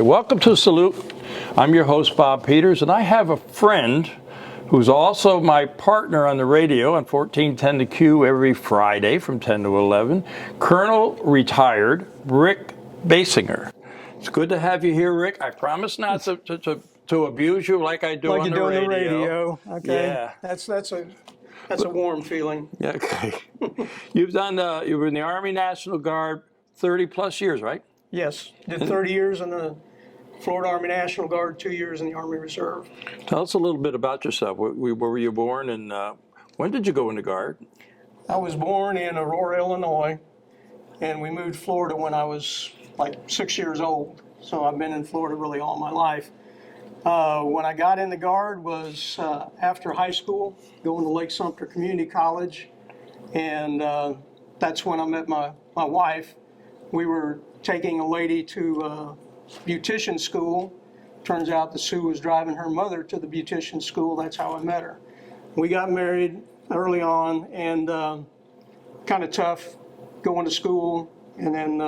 Welcome to Salute. I'm your host, Bob Peters, and I have a friend who's also my partner on the radio on 1410 The Q every Friday from 10 to 11, Colonel Retired Ric Baysinger. It's good to have you here, Rick. I promise not to abuse you like I do like on you the do radio. on the radio. Okay. Yeah. That's a warm feeling. Yeah, okay. You've were in the Army National Guard 30 plus years, right? Yes. Did 30 years in the Florida Army National Guard, 2 years in the Army Reserve. Tell us a little bit about yourself. Where were you born, and when did you go in the Guard? I was born in Aurora, Illinois, and we moved to Florida when I was like 6 years old. So I've been in Florida really all my life. When I got in the Guard was after high school, going to Lake Sumter Community College, and that's when I met my wife. We were taking a lady to beautician school. Turns out that Sue was driving her mother to the beautician school. That's how I met her. We got married early on, and kind of tough going to school. And then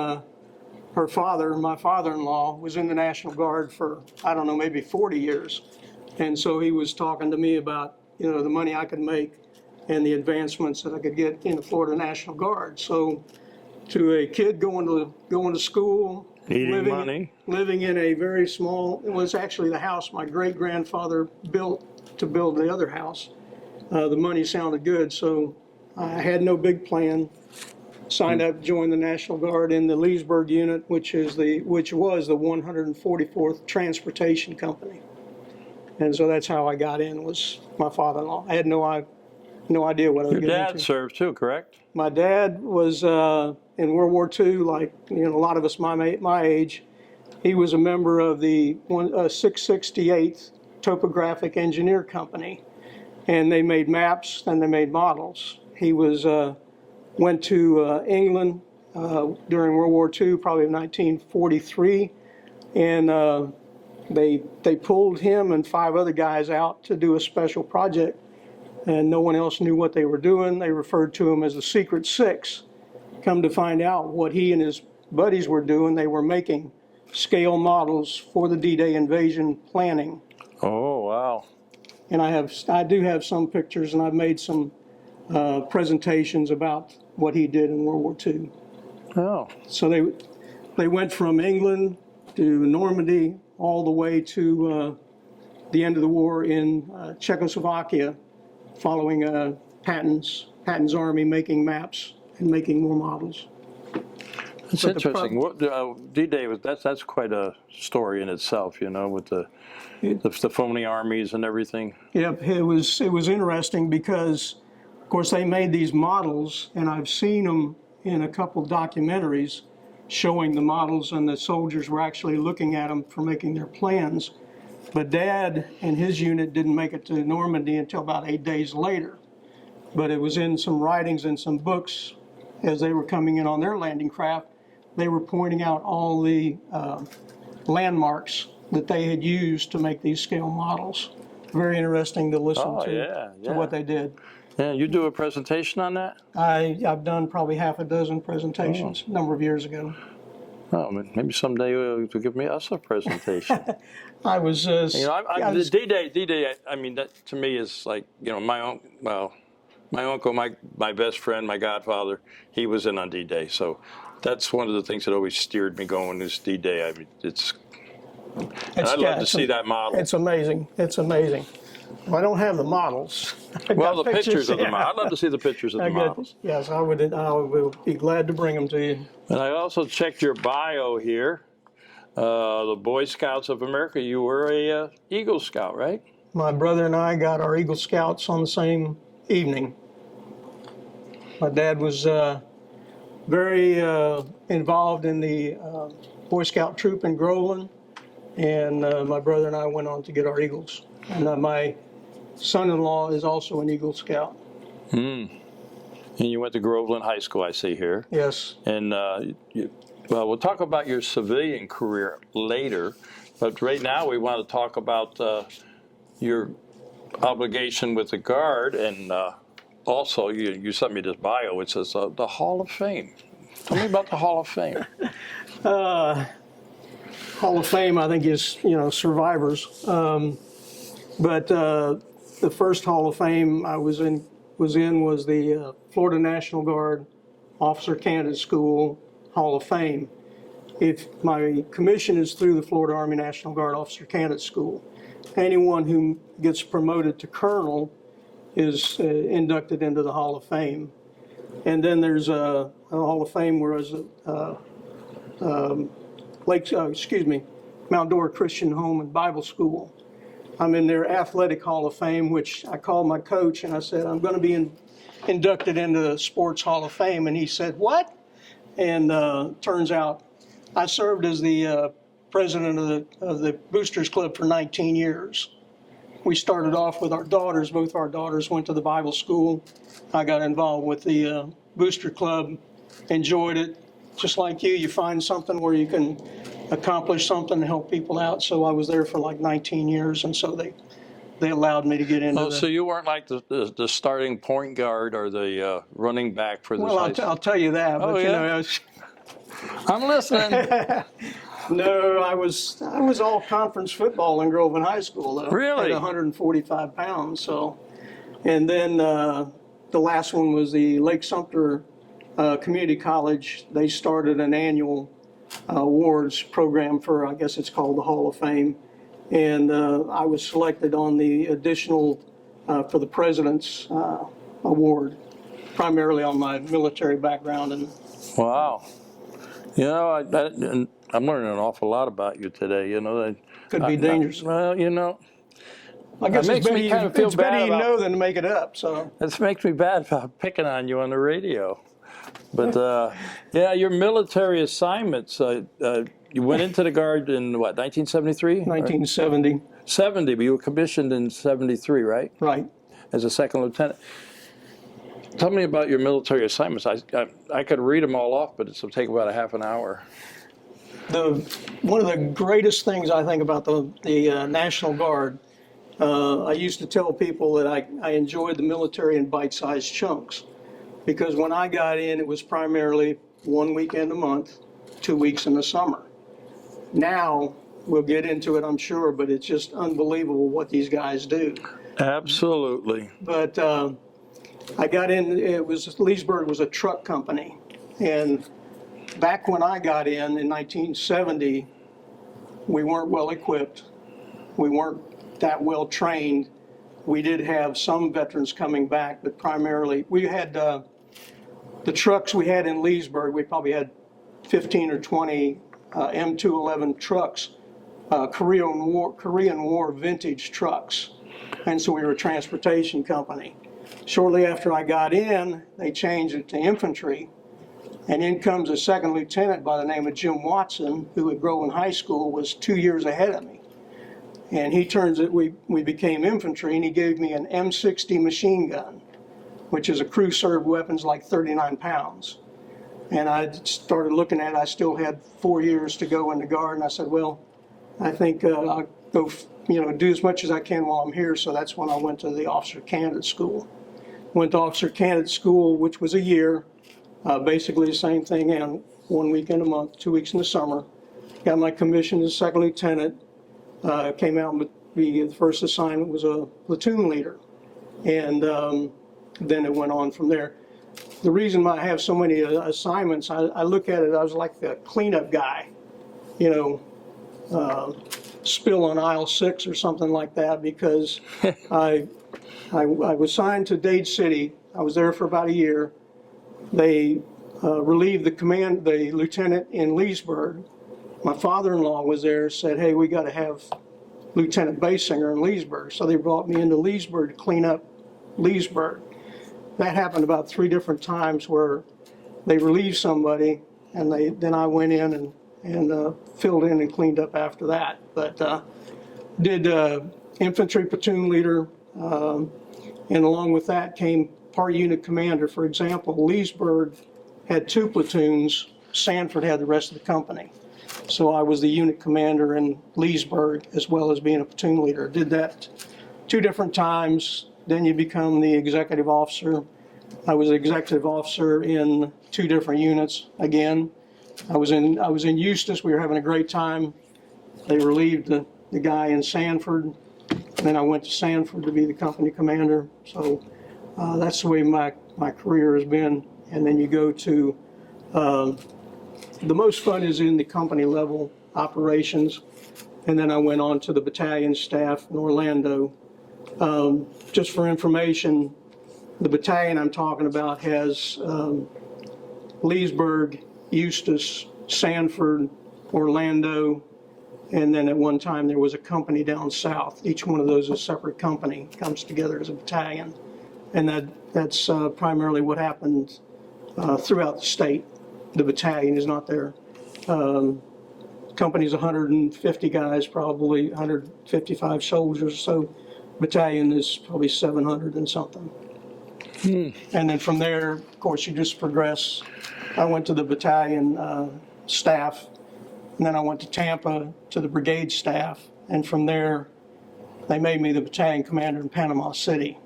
her father, my father-in-law, was in the National Guard for, I don't know, maybe 40 years. And so he was talking to me about, the money I could make and the advancements that I could get in the Florida National Guard. So to a kid going to school, living in a very small, it was actually the house my great-grandfather built to build the other house. The money sounded good, so I had no big plan. Signed up, joined the National Guard in the Leesburg unit, which was the 144th Transportation Company. And so that's how I got in, was my father-in-law. I had no idea what I was getting into. Your dad served too, correct? My dad was in World War II, like a lot of us my age. He was a member of the 668th Topographic Engineer Company, and they made maps and they made models. He went to England during World War II, probably 1943, and they pulled him and 5 other guys out to do a special project, and no one else knew what they were doing. They referred to him as the Secret Six. Come to find out what he and his buddies were doing, they were making scale models for the D-Day invasion planning. Oh, wow. And I do have some pictures, and I've made some presentations about what he did in World War II. Oh. So they went from England to Normandy all the way to the end of the war in Czechoslovakia, following Patton's army, making maps and making more models. That's interesting. D-Day that's quite a story in itself, with the phony armies and everything. Yeah, it was interesting because, of course, they made these models, and I've seen them in a couple documentaries showing the models, and the soldiers were actually looking at them for making their plans. But Dad and his unit didn't make it to Normandy until about 8 days later. But it was in some writings and some books as they were coming in on their landing craft. They were pointing out all the landmarks that they had used to make these scale models. Very interesting to listen to what they did. Yeah, you do a presentation on that? I've done probably half a dozen presentations a number of years ago. Oh, maybe someday you'll give us a presentation. I was. The D-Day. I mean, that to me is like my uncle, my best friend, my godfather. He was in on D-Day, so that's one of the things that always steered me going. Is D-Day. I mean, I'd love to see that model. It's amazing. It's amazing. Well, I don't have the models. Well, the pictures of the models. I'd love to see the pictures of the models. Yes, I would be glad to bring them to you. And I also checked your bio here. The Boy Scouts of America. You were a Eagle Scout, right? My brother and I got our Eagle Scouts on the same evening. My dad was very involved in the Boy Scout troop in Groveland, and my brother and I went on to get our Eagles. And my son-in-law is also an Eagle Scout. And you went to Groveland High School, I see here. Yes. And we'll talk about your civilian career later, but right now we want to talk about your obligation with the Guard, and also you sent me this bio. It says the Hall of Fame. Tell me about the Hall of Fame. Hall of Fame, I think, is, survivors. But the first Hall of Fame I was in was the Florida National Guard Officer Candidate School Hall of Fame. If my commission is through the Florida Army National Guard Officer Candidate School, anyone who gets promoted to colonel is inducted into the Hall of Fame. And then there's a Hall of Fame where Mount Dora Christian Home and Bible School. I'm in their Athletic Hall of Fame, which I called my coach and I said, I'm going to be inducted into the Sports Hall of Fame. And he said, what? And turns out I served as the president of the Boosters Club for 19 years. We started off with our daughters. Both our daughters went to the Bible school. I got involved with the Booster Club, enjoyed it. Just like you find something where you can accomplish something and help people out. So I was there for like 19 years, and so they allowed me to get into So you weren't like the starting point guard or the running back for this? Well, I'll tell you that. Oh, but, yeah? I'm listening. No, I was all conference football in Groveland High School, though. Really? At 145 pounds. So, and then the last one was the Lake Sumter Community College. They started an annual awards program for, I guess it's called the Hall of Fame, and I was selected on the additional for the President's Award, primarily on my military background. And wow. I'm learning an awful lot about you today. could be dangerous. Well, I guess makes me kind of feel it's better bad you about- know than to make it up. So This makes me bad about picking on you on the radio. But your military assignments, you went into the Guard in what, 1973? 1970, 70, but you were commissioned in 73, right? right? As a second lieutenant. Tell me about your assignments. I could read them all off, but it'll take about a half an hour. One of the greatest things I think about the National Guard, I used to tell people that I enjoyed the military in bite-sized chunks, because when I got in, it was primarily 1 weekend a month, 2 weeks in the summer. Now, we'll get into it, I'm sure, but it's just unbelievable what these guys do. Absolutely. But I got in, Leesburg was a truck company, and back when I got in 1970, we weren't well equipped. We weren't that well trained. We did have some veterans coming back, but primarily we had the trucks we had in Leesburg. We probably had 15 or 20 M211 trucks, Korean War vintage trucks. And so we were a transportation company. Shortly after I got in, they changed it to infantry. And in comes a second lieutenant by the name of Jim Watson, who at Groveland High School was 2 years ahead of me. And he turns it, we became infantry, and he gave me an M60 machine gun, which is a crew-served weapon's like 39 pounds. And I started looking at it. I still had 4 years to go in the Guard, and I said, well, I think I'll go, do as much as I can while I'm here. So that's when I went to the Officer Candidate School. Went to Officer Candidate School, which was a year, basically the same thing, and 1 weekend a month, 2 weeks in the summer. Got my commission as second lieutenant. Came out with the first assignment was a platoon leader, and then it went on from there. The reason I have so many assignments, I look at it, I was like the cleanup guy, spill on aisle 6 or something like that, because I was assigned to Dade City. I was there for about a year. They relieved the lieutenant in Leesburg. My father-in-law was there, said, hey, we got to have Lieutenant Baysinger in Leesburg. So they brought me into Leesburg to clean up Leesburg. That happened about 3 different times where they relieved somebody, and then I went in and filled in and cleaned up after that. But did infantry platoon leader, and along with that came part unit commander. For example, Leesburg had 2 platoons. Sanford had the rest of the company. So I was the unit commander in Leesburg as well as being a platoon leader. Did that 2 different times. Then you become the executive officer. I was executive officer in 2 different units again. I was in Eustis. We were having a great time. They relieved the guy in Sanford. And then I went to Sanford to be the company commander. So that's the way my career has been. And then you go to, the most fun is in the company level operations. And then I went on to the battalion staff in Orlando. Just for information, the battalion I'm talking about has Leesburg, Eustis, Sanford, Orlando, and then at one time there was a company down south. Each one of those is a separate company, comes together as a battalion. And that's primarily what happened throughout the state. The battalion is not there. Company's 150 guys, probably 155 soldiers or so. Battalion is probably 700 and something. And then from there, of course, you just progress. I went to the battalion staff, and then I went to Tampa to the brigade staff, and from there, they made me the battalion commander in Panama City.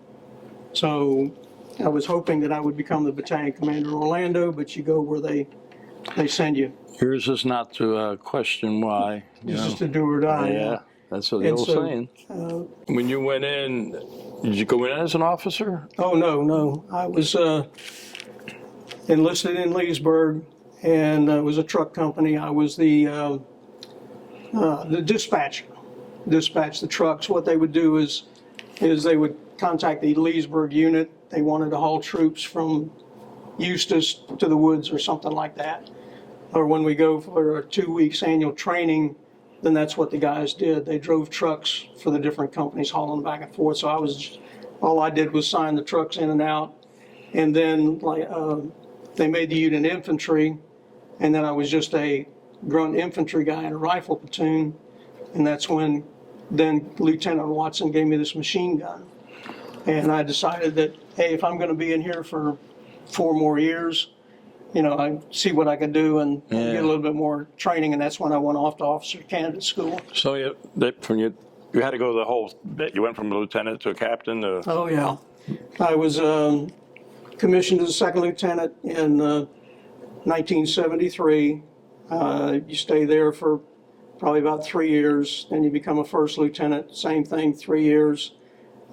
So I was hoping that I would become the battalion commander in Orlando, but you go where they send you. Yours is not to question why. It's just a do or die. Yeah, that's what the old saying. When you went in, did you go in as an officer? Oh, no. I was enlisted in Leesburg, and it was a truck company. I was the dispatcher. Dispatch the trucks. What they would do is they would contact the Leesburg unit. They wanted to haul troops from Eustis to the woods or something like that. Or when we go for a 2 weeks annual training, then that's what the guys did. They drove trucks for the different companies hauling back and forth. So all I did was sign the trucks in and out. And then they made the unit infantry, and then I was just a grunt infantry guy in a rifle platoon. And that's when then Lieutenant Watson gave me this machine gun. And I decided that, hey, if I'm going to be in here for 4 more years, I see what I could do and get a little bit more training, and that's when I went off to officer candidate school. So you had to go the whole bit. You went from a lieutenant to a captain to... Oh, yeah. I was commissioned as a second lieutenant in 1973. You stay there for probably about 3 years, then you become a first lieutenant, same thing, 3 years,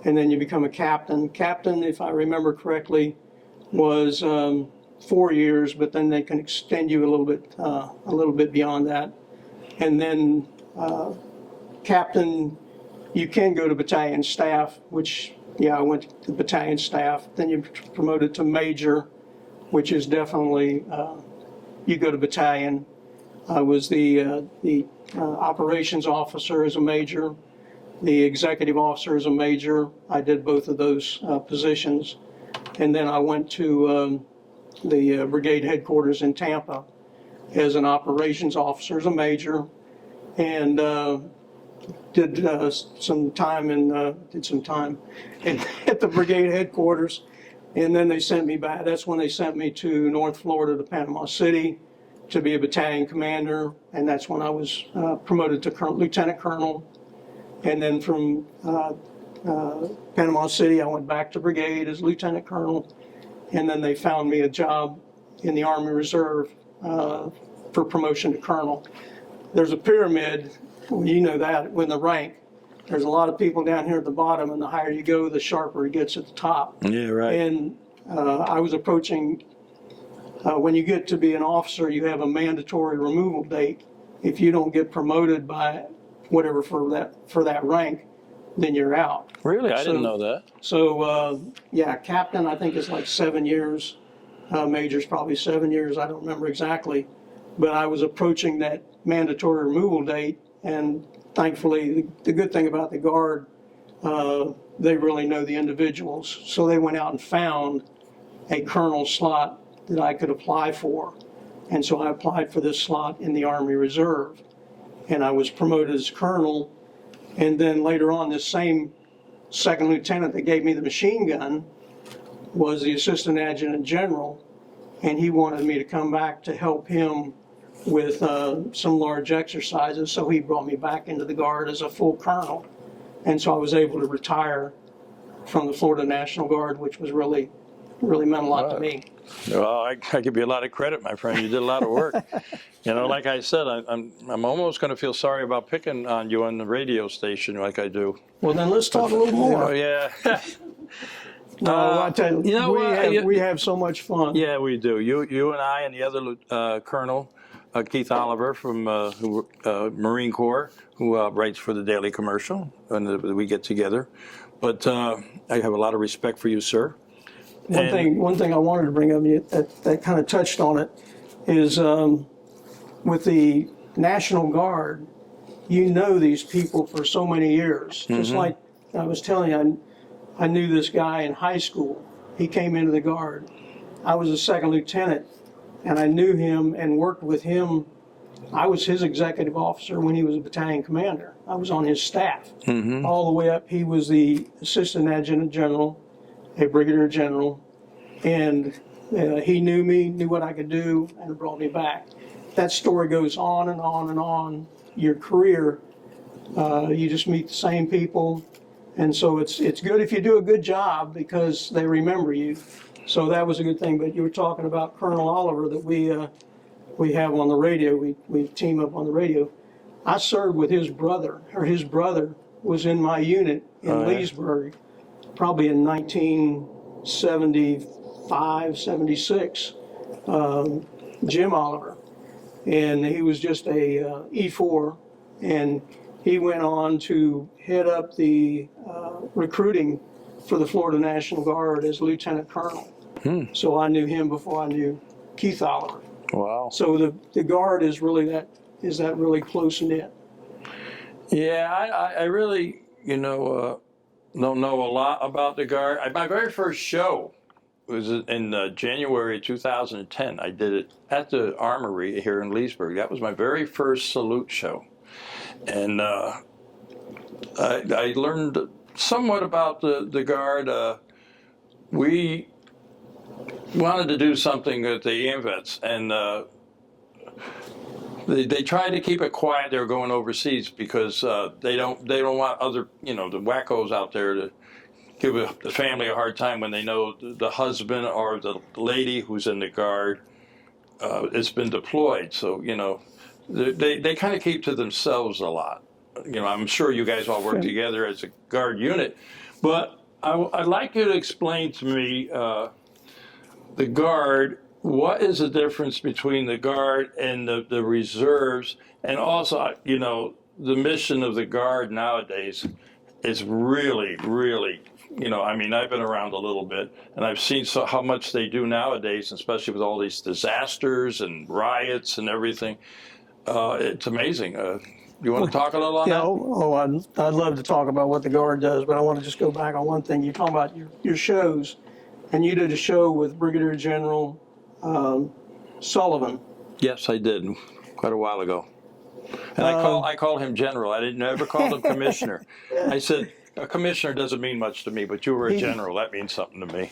and then you become a captain. Captain, if I remember correctly, was 4 years, but then they can extend you a little bit beyond that. And then captain, you can go to battalion staff, which, I went to battalion staff. Then you're promoted to major, which is definitely, you go to battalion. I was the operations officer as a major, the executive officer as a major. I did both of those positions. And then I went to the brigade headquarters in Tampa as an operations officer, as a major, and did some time at the brigade headquarters, and then they sent me back. That's when they sent me to North Florida to Panama City to be a battalion commander, and that's when I was promoted to lieutenant colonel. And then from Panama City, I went back to brigade as lieutenant colonel. And then they found me a job in the Army Reserve for promotion to colonel. There's a pyramid, you know that, when the rank. There's a lot of people down here at the bottom, and the higher you go, the sharper it gets at the top. Yeah, right. And I was approaching, when you get to be an officer, you have a mandatory removal date. If you don't get promoted by whatever for that rank, then you're out. Really? I didn't know that. So, captain, I think is like 7 years. Major's probably 7 years. I don't remember exactly. But I was approaching that mandatory removal date, and thankfully, the good thing about the Guard, they really know the individuals. So they went out and found a colonel slot that I could apply for. And so I applied for this slot in the Army Reserve. And I was promoted as colonel. And then later on, this same second lieutenant that gave me the machine gun was the assistant adjutant general, and he wanted me to come back to help him with some large exercises, so he brought me back into the Guard as a full colonel. And so I was able to retire from the Florida National Guard, which was really really meant a lot to me. Well, I give you a lot of credit, my friend. You did a lot of work. Like I said, I'm almost going to feel sorry about picking on you on the radio station like I do. Well, then let's talk a little more. Yeah. No, I tell you, we what? have so much fun. Yeah, we do. You and I and the other Colonel, Keith Oliver from Marine Corps, who writes for the Daily Commercial, and we get together. But I have a lot of respect for you, sir. One thing I wanted to bring up that kind of touched on it is with the National Guard, you know these people for so many years. Just like I was telling you, I knew this guy in high school. He came into the Guard. I was a second lieutenant, and I knew him and worked with him. I was his executive officer when he was a battalion commander. I was on his staff all the way up. He was the assistant adjutant general, a brigadier general, and he knew me, knew what I could do, and brought me back. That story goes on and on and on. Your career, you just meet the same people, and so it's good if you do a good job because they remember you. So that was a good thing. But you were talking about Colonel Oliver that we have on the radio. We team up on the radio. I served with his brother, or his brother was in my unit in Leesburg, probably in 1975, 76. Jim Oliver, and he was just a E4, and he went on to head up the recruiting for the Florida National Guard as lieutenant colonel. So I knew him before I knew Keith Oliver. Wow. So the Guard is really really close knit. Yeah, I really, don't know a lot about the Guard. My very first show was in January 2010. I did it at the Armory here in Leesburg. That was my very first salute show. And I learned somewhat about the Guard. We wanted to do something at the AMVETS, and they tried to keep it quiet. They were going overseas because they don't want other, the wackos out there to give the family a hard time when they know the husband or the lady who's in the Guard has been deployed. So, they kind of keep to themselves a lot. I'm sure you guys all work together as a Guard unit, but I'd like you to explain to me the Guard. What is the difference between the Guard and the reserves? And also, the mission of the Guard nowadays is really, really, I've been around a little bit, and I've seen how much they do nowadays, especially with all these disasters and riots and everything. It's amazing. You want to talk a little on that? I'd love to talk about what the Guard does, but I want to just go back on one thing. You're talking about your shows, and you did a show with Brigadier General Sullivan. Yes, I did, quite a while ago. And I call him General. I never called him Commissioner. I said, a commissioner doesn't mean much to me, but you were a general. That means something to me.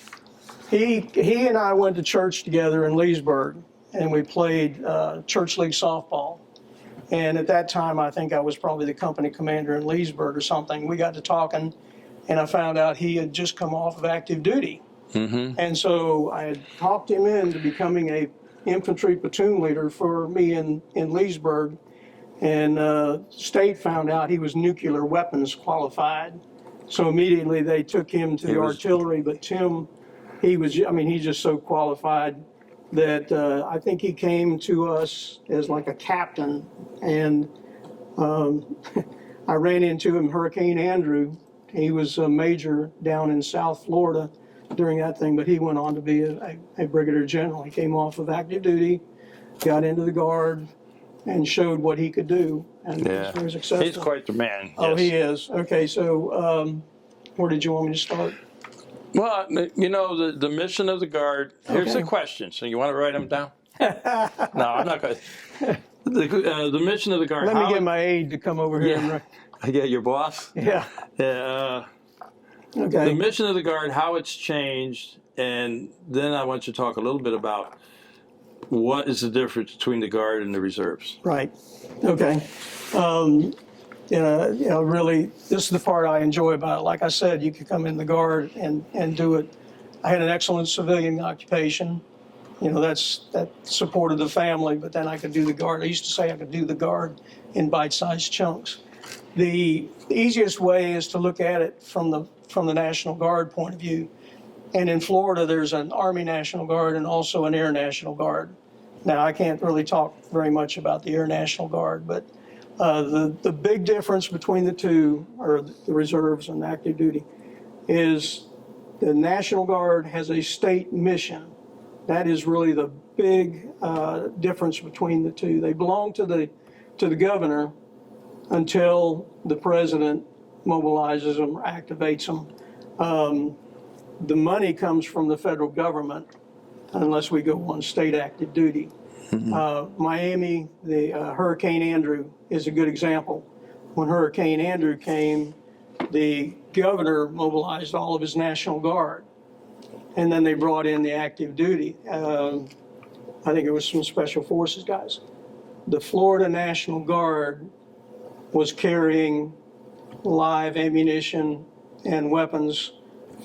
He and I went to church together in Leesburg, and we played church league softball. And at that time, I think I was probably the company commander in Leesburg or something. We got to talking, and I found out he had just come off of active duty. And so I had talked him into becoming a infantry platoon leader for me in Leesburg. And state found out he was nuclear weapons qualified. So immediately they took him to the artillery. But Tim, he's just so qualified that I think he came to us as like a captain. And I ran into him, Hurricane Andrew. He was a major down in South Florida during that thing, but he went on to be a brigadier general. He came off of active duty, got into the Guard, and showed what he could do. And was very successful. He's quite the man. Oh, he is. Okay, so where did you want me to start? Well, the mission of the Guard, here's the question. So you want to write them down? No, I'm not going to. The mission of the Guard. Let me get my aide to come over here. Yeah, yeah, your boss? Yeah. Okay. The mission of the Guard, how it's changed, and then I want you to talk a little bit about what is the difference between the Guard and the reserves. Right. Okay. Really, this is the part I enjoy about it. Like I said, you could come in the Guard and do it I had an excellent civilian occupation. That supported the family, but then I could do the Guard. I used to say I could do the Guard in bite-sized chunks. The easiest way is to look at it from the National Guard point of view. And in Florida, there's an Army National Guard and also an Air National Guard. Now, I can't really talk very much about the Air National Guard, but the big difference between the two, or the reserves and active duty, is the National Guard has a state mission. That is really the big difference between the two. They belong to the governor until the president mobilizes them or activates them. The money comes from the federal government unless we go on state active duty. Miami, the Hurricane Andrew is a good example. When Hurricane Andrew came, the governor mobilized all of his National Guard. And then they brought in the active duty. I think it was some special forces guys. The Florida National Guard was carrying live ammunition and weapons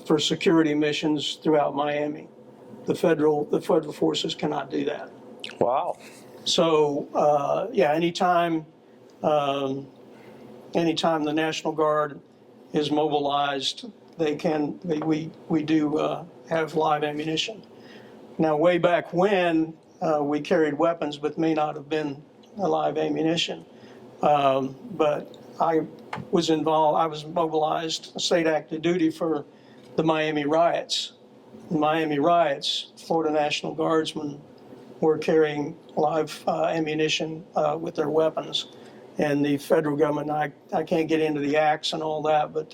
for security missions throughout Miami. The federal forces cannot do that. Wow. So anytime the National Guard is mobilized, we do have live ammunition. Now, way back when, we carried weapons, but may not have been live ammunition. But I was mobilized, state active duty for the Miami riots. The Miami riots, Florida National Guardsmen were carrying live ammunition with their weapons. And the federal government, I can't get into the acts and all that, but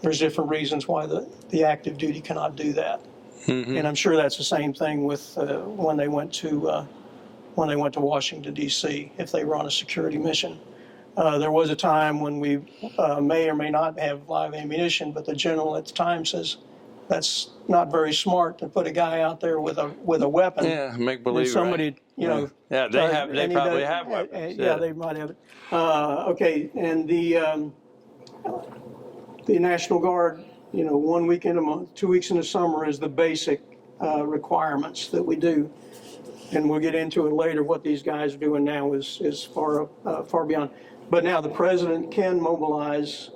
there's different reasons why the active duty cannot do that. And I'm sure that's the same thing with when they went to Washington, D.C., if they were on a security mission. There was a time when we may or may not have live ammunition, but the general at the time says that's not very smart to put a guy out there with a weapon. Yeah, make believe. Somebody, right. Yeah, they probably have weapons. Yeah, they might have it. Okay, and the National Guard, 1 weekend a month, 2 weeks in the summer is the basic requirements that we do. And we'll get into it later. What these guys are doing now is far beyond. But now the president can mobilize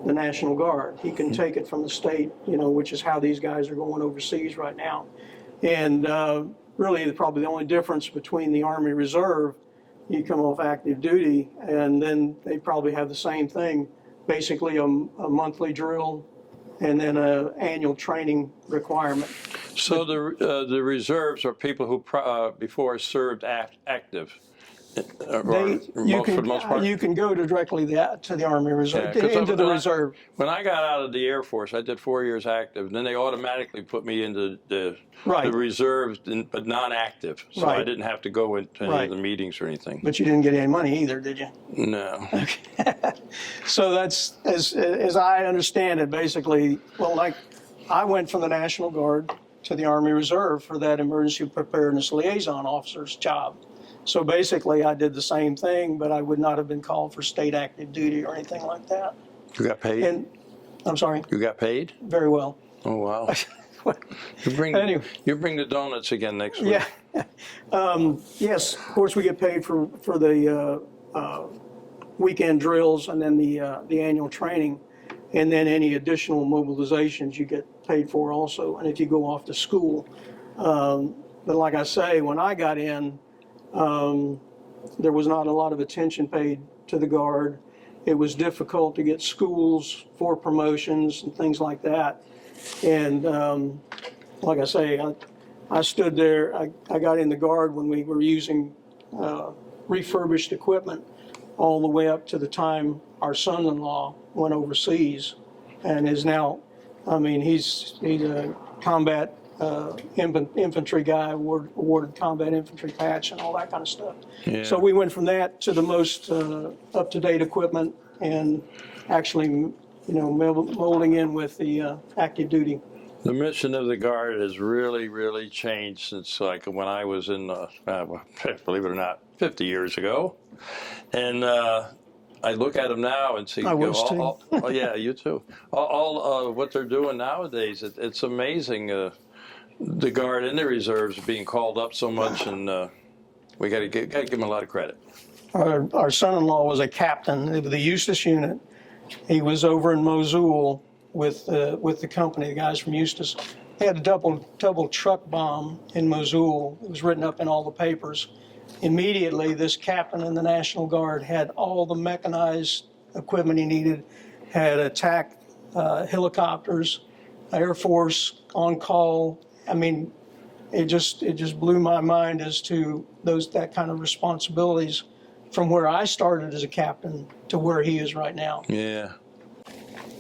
the National Guard. He can take it from the state, which is how these guys are going overseas right now. And really, probably the only difference between the Army Reserve, you come off active duty, and then they probably have the same thing, basically a monthly drill and then an annual training requirement. So the reserves are people who before served active. For the most part? You can go directly to the Army Reserve, into the reserve. When I got out of the Air Force, I did 4 years active. Then they automatically put me into the reserves, but non-active. So I didn't have to go into any of the meetings or anything. But you didn't get any money either, did you? No. Okay. So that's, as I understand it, basically, I went from the National Guard to the Army Reserve for that Emergency Preparedness Liaison Officer's job. So basically, I did the same thing, but I would not have been called for state active duty or anything like that. You got paid? And I'm sorry? You got paid? Very well. Oh, wow. You bring the donuts again next week. Yeah. Yes, of course, we get paid for the weekend drills and then the annual training. And then any additional mobilizations you get paid for also. And if you go off to school. But like I say, when I got in, there was not a lot of attention paid to the Guard. It was difficult to get schools for promotions and things like that. And like I say, I stood there, I got in the Guard when we were using refurbished equipment all the way up to the time our son-in-law went overseas and is now, he's a combat infantry guy, awarded combat infantry patch and all that kind of stuff. Yeah. So we went from that to the most up-to-date equipment and actually, molding in with the active duty. The mission of the Guard has really, really changed since when I was in, believe it or not, 50 years ago. And I look at them now and see. I wish too. Oh yeah, you too. All what they're doing nowadays, it's amazing. The Guard and the reserves are being called up so much, and we got to give them a lot of credit. Our son-in-law was a captain of the Eustis unit. He was over in Mosul with the company, the guys from Eustis. They had a double truck bomb in Mosul. It was written up in all the papers. Immediately, this captain in the National Guard had all the mechanized equipment he needed, had attack helicopters, Air Force on call. I mean, it just blew my mind as to that kind of responsibilities from where I started as a captain to where he is right now. Yeah.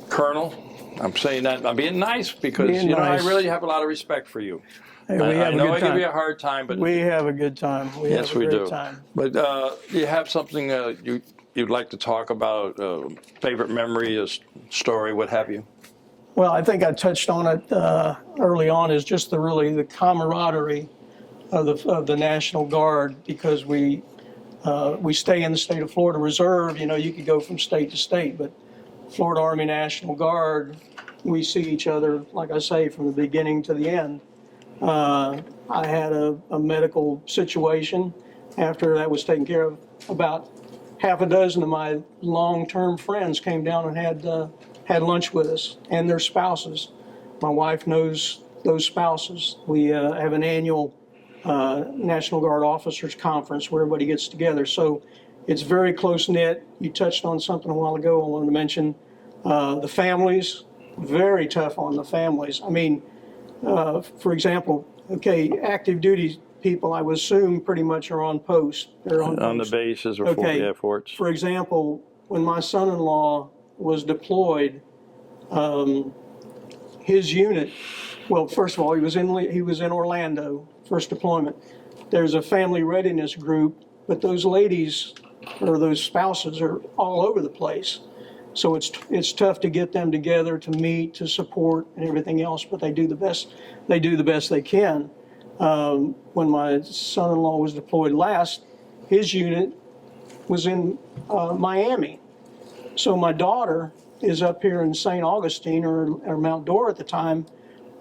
Colonel, I'm saying that, I'm being nice because, Nice. I really have a lot of respect for you. Hey, we have I know a I good give time. you a hard time, but We have a good time. yes, have a we great do. time. But you have something you'd like to talk about, favorite memory, a story, what have you? Well, I think I touched on it early on, is just the camaraderie of the National Guard, because we stay in the state of Florida Reserve. You could go from state to state, but Florida Army National Guard, we see each other, like I say, from the beginning to the end. I had a medical situation. After that was taken care of, about half a dozen of my long-term friends came down and had lunch with us, and their spouses. My wife knows those spouses. We have an annual National Guard Officers Conference where everybody gets together. So it's very close-knit. You touched on something a while ago I wanted to mention. The families, very tough on the families. I mean, for example, active duty people, I would assume, pretty much are on post. They're on the post. bases or forts. For example, when my son-in-law was deployed, his unit, well, first of all, he was in Orlando, first deployment. There's a family readiness group, but those ladies or those spouses are all over the place. So it's tough to get them together to meet, to support, and everything else. But they do the best they can. When my son-in-law was deployed last, his unit was in Miami. So my daughter is up here in St. Augustine or Mount Dora at the time.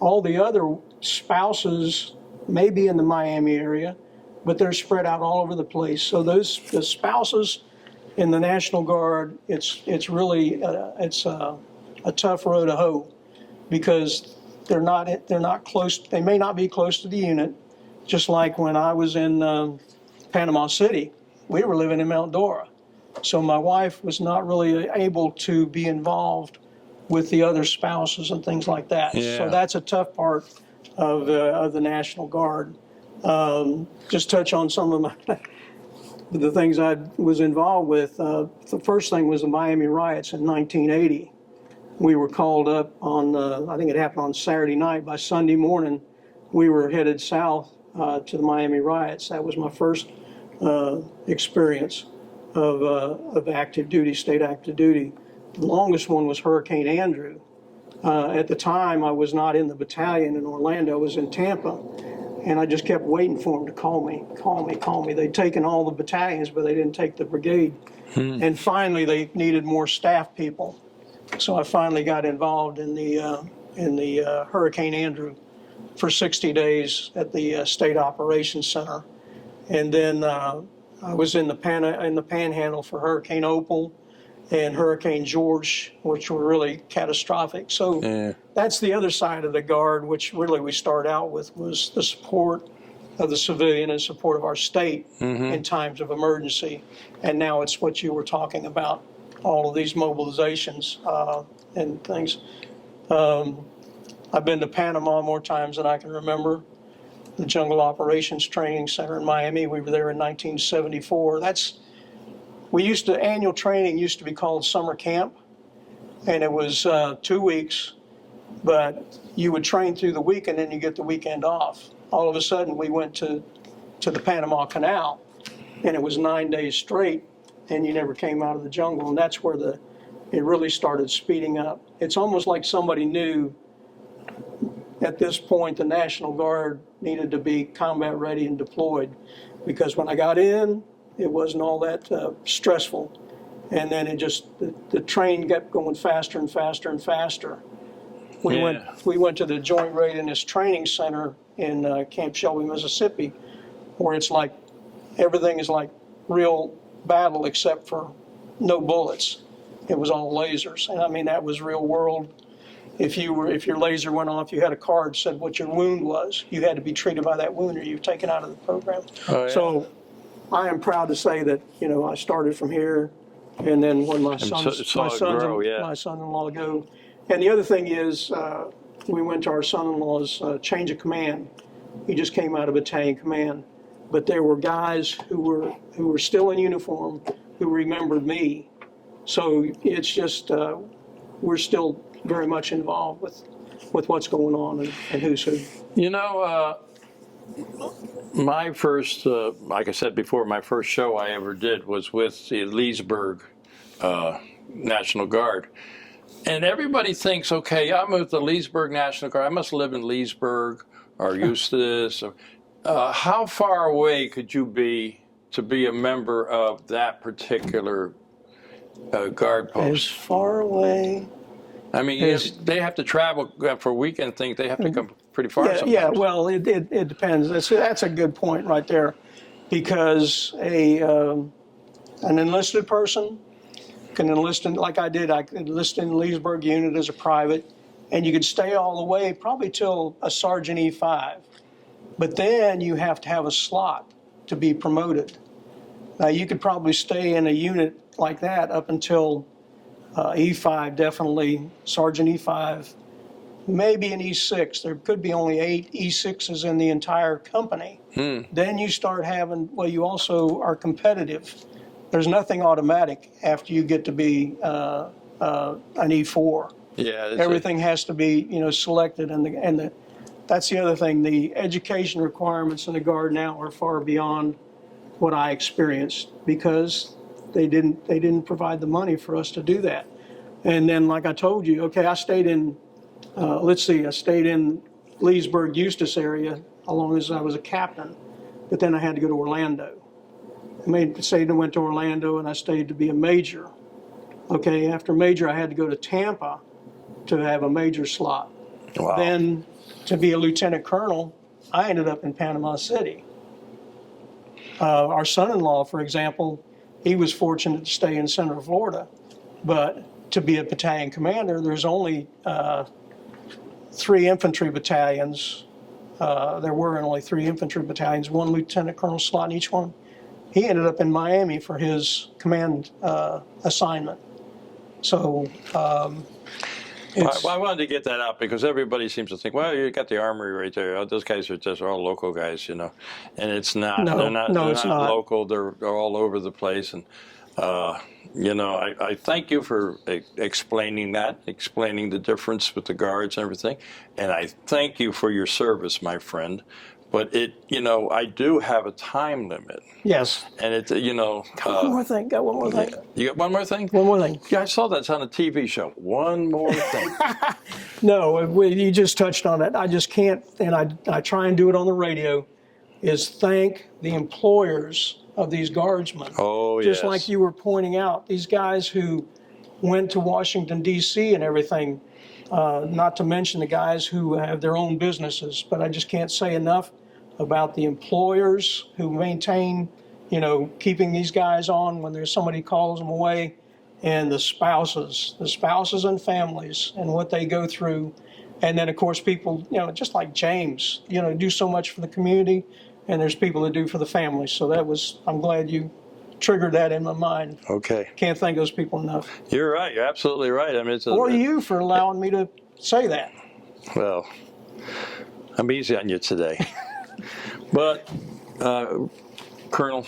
All the other spouses may be in the Miami area, but they're spread out all over the place. So the spouses in the National Guard, it's really it's a tough row to hoe, because they're not close. They may not be close to the unit. Just like when I was in Panama City, we were living in Mount Dora, so my wife was not really able to be involved with the other spouses and things like that. Yeah. So that's a tough part of the National Guard. Just touch on some of the things I was involved with. The first thing was the Miami riots in 1980. We were called up on, I think it happened on Saturday night. By Sunday morning, we were headed south to the Miami riots. That was my first experience of active duty, state active duty. The longest one was Hurricane Andrew. At the time, I was not in the battalion in Orlando. I was in Tampa. And I just kept waiting for them to call me. They'd taken all the battalions, but they didn't take the brigade. And finally, they needed more staff people. So I finally got involved in the Hurricane Andrew for 60 days at the State Operations Center. And then I was in the Panhandle for Hurricane Opal and Hurricane George, which were really catastrophic. So that's the other side of the Guard, which really we start out with, was the support of the civilian and support of our state in times of emergency. And now it's what you were talking about, all of these mobilizations and things. I've been to Panama more times than I can remember. The Jungle Operations Training Center in Miami, we were there in 1974. Annual training used to be called summer camp, and it was 2 weeks, but you would train through the week and then you get the weekend off. All of a sudden, we went to the Panama Canal, and it was 9 days straight, and you never came out of the jungle, and that's where it really started speeding up. It's almost like somebody knew at this point the National Guard needed to be combat ready and deployed, because when I got in, it wasn't all that stressful. And then the train kept going faster and faster and faster. We went to the Joint Readiness Training Center in Camp Shelby, Mississippi, where it's like everything is like real battle except for no bullets. It was all lasers, and I mean that was real world. If your laser went off, you had a card that said what your wound was. You had to be treated by that wound, or you were taken out of the program. Oh, yeah. So I am proud to say that I started from here, and then when my son-in-law go. And the other thing is, we went to our son-in-law's change of command. He just came out of battalion command, but there were guys who were still in uniform who remembered me. So it's just we're still very much involved with what's going on and who's who. My first, like I said before, my first show I ever did was with the Leesburg National Guard. And everybody thinks, okay, I'm with the Leesburg National Guard. I must live in Leesburg or used to this. How far away could you be to be a member of that particular guard post? As far away. I mean, they have to travel for weekend things. They have to come pretty far sometimes. Yeah, well, it depends. That's a good point right there, because an enlisted person can enlist in, like I did. I enlisted in the Leesburg unit as a private, and you could stay all the way probably till a Sergeant E5. But then you have to have a slot to be promoted. Now, you could probably stay in a unit like that up until E5, definitely, Sergeant E5, maybe an E6. There could be only 8 E6s in the entire company. Then you start having, you also are competitive. There's nothing automatic after you get to be an E4. Yeah, everything has to be, selected, and that's the other thing. The education requirements in the Guard now are far beyond what I experienced, because they didn't provide the money for us to do that. And then, like I told you, okay, I stayed in, I stayed in Leesburg, Eustis area as long as I was a captain, but then I had to go to Orlando. I went to Orlando, and I stayed to be a major. Okay, after major, I had to go to Tampa to have a major slot. Wow. Then to be a lieutenant colonel, I ended up in Panama City. Our son-in-law, for example, he was fortunate to stay in Central Florida, but to be a battalion commander, there's only 3 infantry battalions. There were only 3 infantry battalions, 1 lieutenant colonel slot in each one. He ended up in Miami for his command assignment. So I wanted to get that out because everybody seems to think, well, you got the Armory right there. Oh, those guys are all local guys, and it's not. No, they're not local. They're all over the place, and I thank you for explaining the difference with the Guards and everything, and I thank you for your service, my friend. But I do have a time limit. Yes. And it's, one more thing. Got one more thing. You got one more thing? One more thing. Yeah, I saw that's on a TV show. One more thing. No, you just touched on it. I just can't, and I try and do it on the radio, is thank the employers of these guardsmen. Oh, yes. Just like you were pointing out, these guys who went to Washington, D.C. and everything, not to mention the guys who have their own businesses, but I just can't say enough about the employers who maintain, keeping these guys on when there's somebody calls them away, and the spouses and families and what they go through. And then, of course, people, just like James, do so much for the community, and there's people that do for the family. So I'm glad you triggered that in my mind. Okay. Can't thank those people enough. You're right. You're absolutely right. I mean, or you for allowing me to say that. Well, I'm easy on you today. But, Colonel,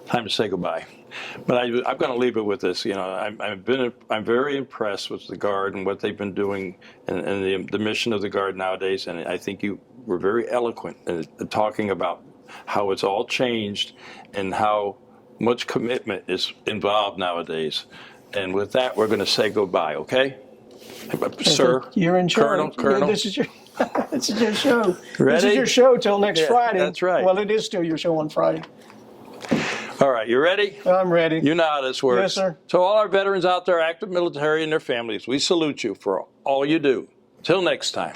time to say goodbye. But I'm going to leave it with this. I'm very impressed with the Guard and what they've been doing and the mission of the Guard nowadays. And I think you were very eloquent in talking about how it's all changed and how much commitment is involved nowadays. And with that, we're going to say goodbye, okay? Sir, you're in charge. Colonel. This is your show. Ready? This is your show till next Friday. That's right. Well, it is still your show on Friday. All right, you ready? I'm ready. You know how this works. Yes, sir. So all our veterans out there, active military and their families, we salute you for all you do. Till next time.